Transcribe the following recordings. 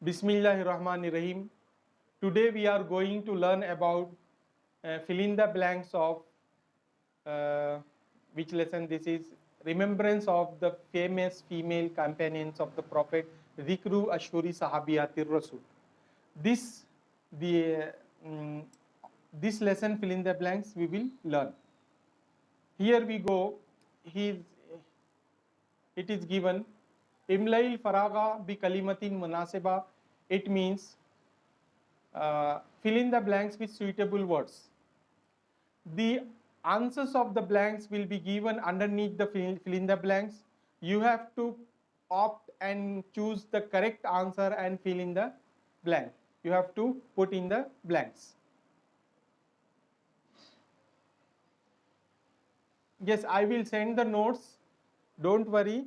Bismillahirrahmanirrahim. Today we are going to learn about fill in the blanks of which lesson this is? Remembrance of the famous female companions of the Prophet, Zikru Ashuri Sahabiyatir Rasul. This the this lesson fill in the blanks we will learn. Here we go. It is given Imlail Faraga bi Kalimatin Munasiba. It means fill in the blanks with suitable words. The answers of the blanks will be given underneath the fill in the blanks. You have to opt and choose the correct answer and fill in the blank. You have to put in the blanks. Yes, I will send the notes. Don't worry.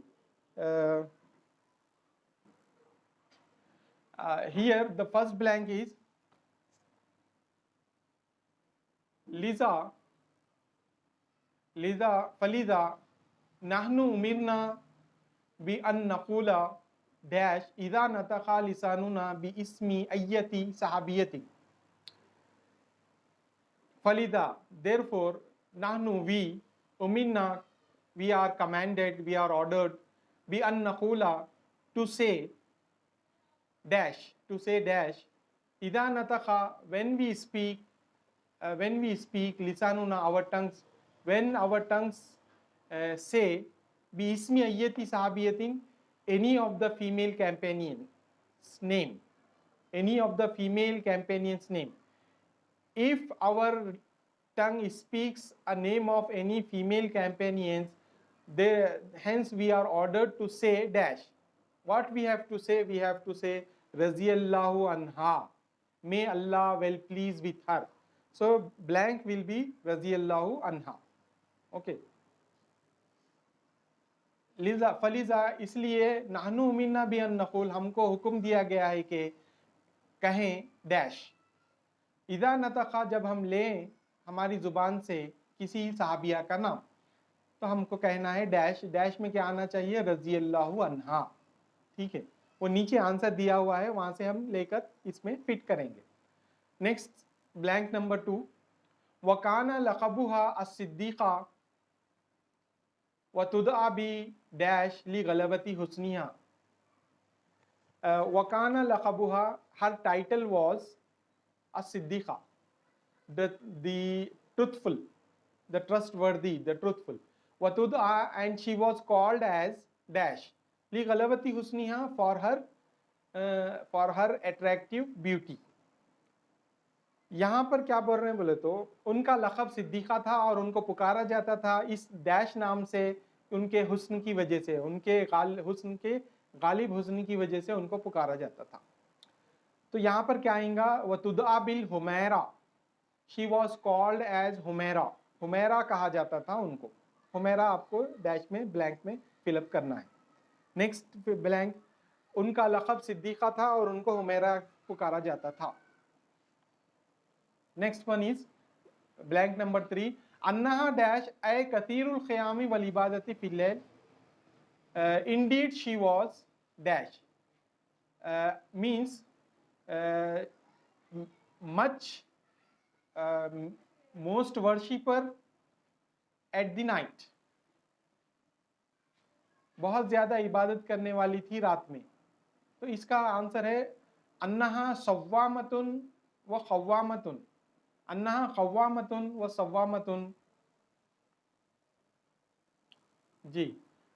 Here the first blank is Liza Faliza Nahnu umirna bi an naqula dash idha nataqa lisanuna bi ismi ayyati sahabiyati. Falida, therefore, nahnu we, uminna, we are commanded, we are ordered, bi an naqula, to say dash, idha nataqa, when we speak, lisanuna, our tongues, when our tongues say, bi ismi ayyati sahabiyatin, any of the female companion's name, if our tongue speaks a name of any female companions, hence we are ordered to say dash. What we have to say? We have to say Raziyallahu anha. May Allah well pleased with her. So blank will be Raziyallahu anha. Okay. Lija फलिजा इसलिए नाहनु मिन्ना भी अन नकुल, हमको हुक्म दिया गया है कि कहें dash इदा नतखा, जब हम लें हमारी ज़ुबान से किसी सहाबिया का नाम तो हमको कहना है डैश। डैश में क्या आना चाहिए? रज़ी अल्लाहु अन्हा। ठीक है, वो नीचे आंसर दिया हुआ है, वहाँ से हम लेकर इसमें फिट करेंगे। नेक्स्ट ब्लैंक नंबर 2, वकाना लक़बुहा अस्सिद्दीक़ा व तुदआ बी डैश ली गलबती हुस्निहा। वकाना लक़बुहा, her title was as-siddiqa, the truthful, the trustworthy, the truthful. Watud'a, and she was called as dash li ghalawati husniha, for her attractive beauty. यहाँ पर क्या बोल रहे हैं बोले तो उनका लक़ब सिद्दीक़ा था और उनको पुकारा जाता था इस डैश नाम से, उनके हुस्न की वजह से, उनके गालिब हुस्न की वजह से उनको पुकारा जाता था। तो यहाँ पर क्या आएगा? वतुदआ बिल हुमैरा, she was called as Humaira, Humaira कहा जाता था उनको। हुमैरा आपको डैश में ब्लैंक में फिलअप करना है। नेक्स्ट ब्लैंक, उनका लक़ब सिद्दीक़ा था और उनको हुमैरा पुकारा जाता था। Next one is blank number 3, अन्नहा डैश ए कसीरुल क़ियामी वल इबादती फिल लैल, indeed she was dash, means much most worshipper at the night, बहुत ज़्यादा इबादत करने वाली थी रात में। तो इसका आंसर है अन्नहा सव्वामतुन व ख़व्वामतुन, अन्नहा ख़व्वामतुन व सव्वामतुन। जी,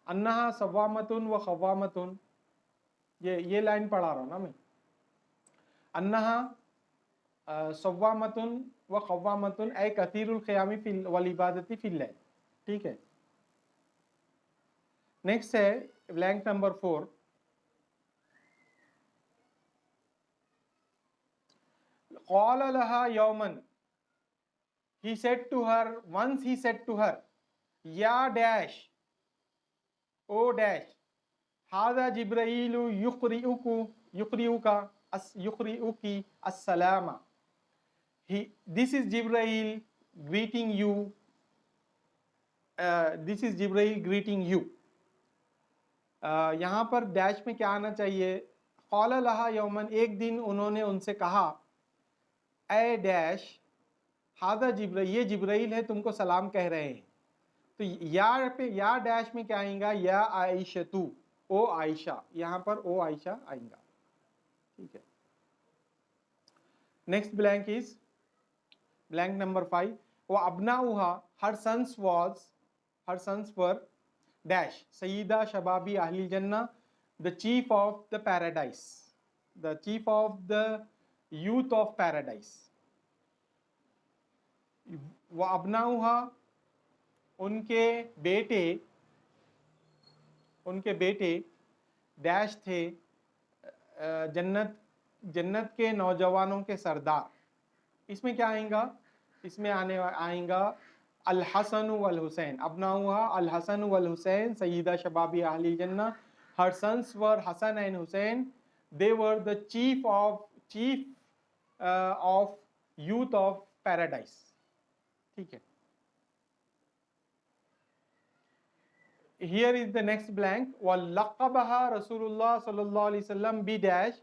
अन्नहा सव्वामतुन व ख़व्वामतुन, ये लाइन पढ़ा रहा हूँ ना मैं। अन्नहा सव्वामतुन व ख़व्वामतुन ए कसीरुल क़ियामी वल इबादती फिल लैल। ठीक है, नेक्स्ट है ब्लैंक नंबर 4, क़ाल लहा यौमन, he said to her, once he said to her, या डैश, ओ डैश, हाज़ा जिब्राइलु युक़रिउकी अस्सलामा, this is Jibreel greeting you, this is Jibreel greeting you. यहाँ पर डैश में क्या आना चाहिए? क़ाल लहा यौमन, एक दिन उन्होंने उनसे कहा, ए डैश हादा जिब्राइल, ये जिब्राइल है तुमको सलाम कह रहे हैं। तो या पे या डैश में क्या आएगा, या आयशा तू, ओ आयशा, यहाँ पर ओ आयशा आएगा। ठीक है। Next blank is blank number 5, वो अबनाउहा, हर सन्स वर डैश सईदा शबाबी अहली जन्ना, the chief of the paradise, the chief of the youth of paradise. वो अबनाउहा, उनके बेटे डैश थे जन्नत के नौजवानों के सरदार। इसमें क्या आएगा, इसमें आएगा अल हसन वल हुसैन। अबनाउहा अल हसन वल हुसैन सईदा शबाबी अहली जन्ना, her sons were Hasan and Hussain, they were the chief of youth of paradise. ठीक है। Here is the next blank. वल्लक़बहा रसूलुल्लाह सल्लल्लाहु अलैहि वसल्लम B dash,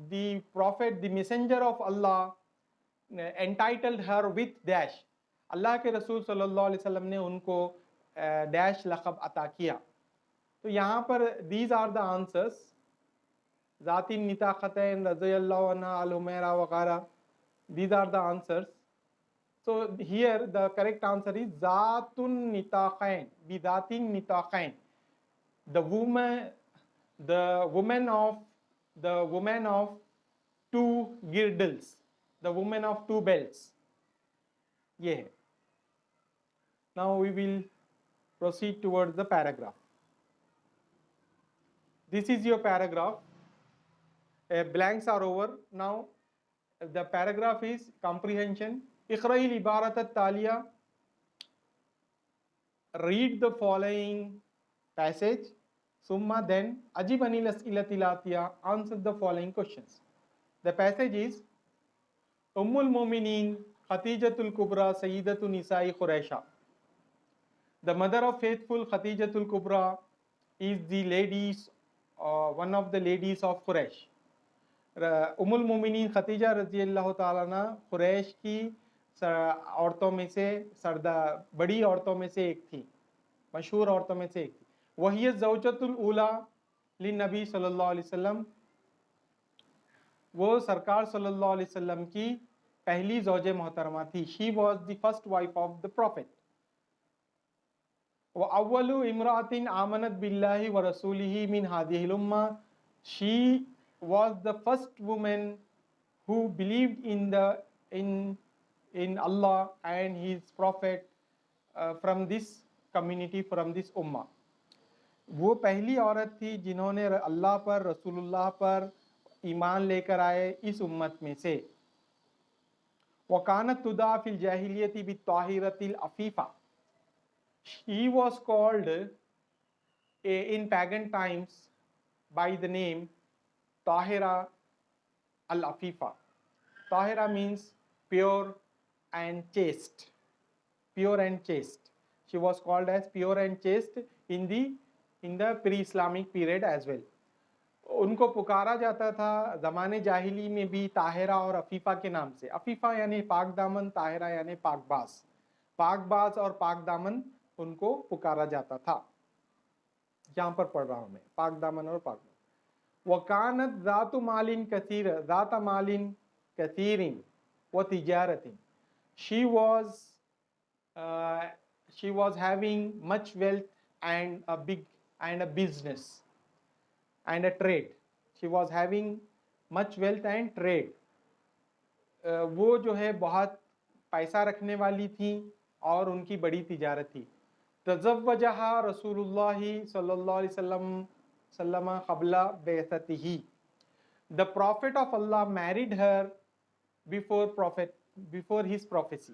the prophet, the messenger of Allah entitled her with dash, अल्लाह के रसूल सल्लल्लाहु अलैहि वसल्लम ने उनको डैश लक़ब अता किया। तो यहाँ पर these are the answers, ज़ातिन निताक़तैन रज़ियल्लाहु अन्हा अल हुमैरा वग़ैरह, these are the answers. So here the correct answer is Zatun Nitaqain, Bidatin Nitaqain. The woman of two girdles, the woman of two belts. Yeah. Now we will proceed towards the paragraph. This is your paragraph. Blanks are over. Now the paragraph is comprehension. इक़राइल इबारत तालिया, read the following passage. Summa, then ajib anil as'ilatil atiya, answer the following questions. The passage is Ummul Mu'minin Khadijatul Kubra Sayyidatu Nisa'i Quraisha. The mother of faithful Khadijatul Kubra is the ladies, one of the ladies of Quraysh. उम्मुल मोमिनीन Khadija रज़ी अल्लाह ताला अन्हा कुरैश की औरतों में से बड़ी औरतों में से एक थी, मशहूर औरतों में से एक थी। वही ज़ौजतुल ऊला लिन्नबी सल्लल्लाहु अलैहि वसल्लम, वो सरकार सल्लल्लाहु अलैहि वसल्लम की पहली ज़ौजे मोहतरमा थी। She was the first wife of the profit. व अव्वलु इमरातिन आमनत बिल्लाहि व रसूलिही मिन हादिहिल उम्मा, she was the first woman who believed in Allah and His Prophet from this community, from this ummah. वो पहली औरत थी जिन्होंने अल्लाह पर, रसूलुल्लाह पर ईमान लेकर आए इस उम्मत में से। वकानत तुदा फिल जाहिलियती बित्ताहिरतिल अफीफा, she was called in pagan times by the name Tahira al-Afifa. Tahira means pure and chaste. Pure and chaste. She was called as pure and chaste in the pre-Islamic period as well. उनको पुकारा जाता था ज़माने जाहिली में भी ताहिरा और अफीफ़ा के नाम से। अफीफ़ा यानी पाक दामन, ताहिरा यानी पाकबाज। पाकबाज और पाक दामन उनको पुकारा जाता था। यहाँ पर पढ़ रहा हूँ मैं, पाक दामन और पाक। वकानत ज़ातु मालिन कसीर, ज़ाता मालिन कसीरिन व तिजारतिन, she was having much wealth and a business and a trade. She was having much wealth and trade. वो जो है बहुत पैसा रखने वाली थी और उनकी बड़ी तिजारत थी। तज़व्वजहा रसूलुल्लाहि सल्लल्लाहु अलैहि वसल्लम क़ब्ला बिअसतिही, the Prophet of Allah married her before his prophecy.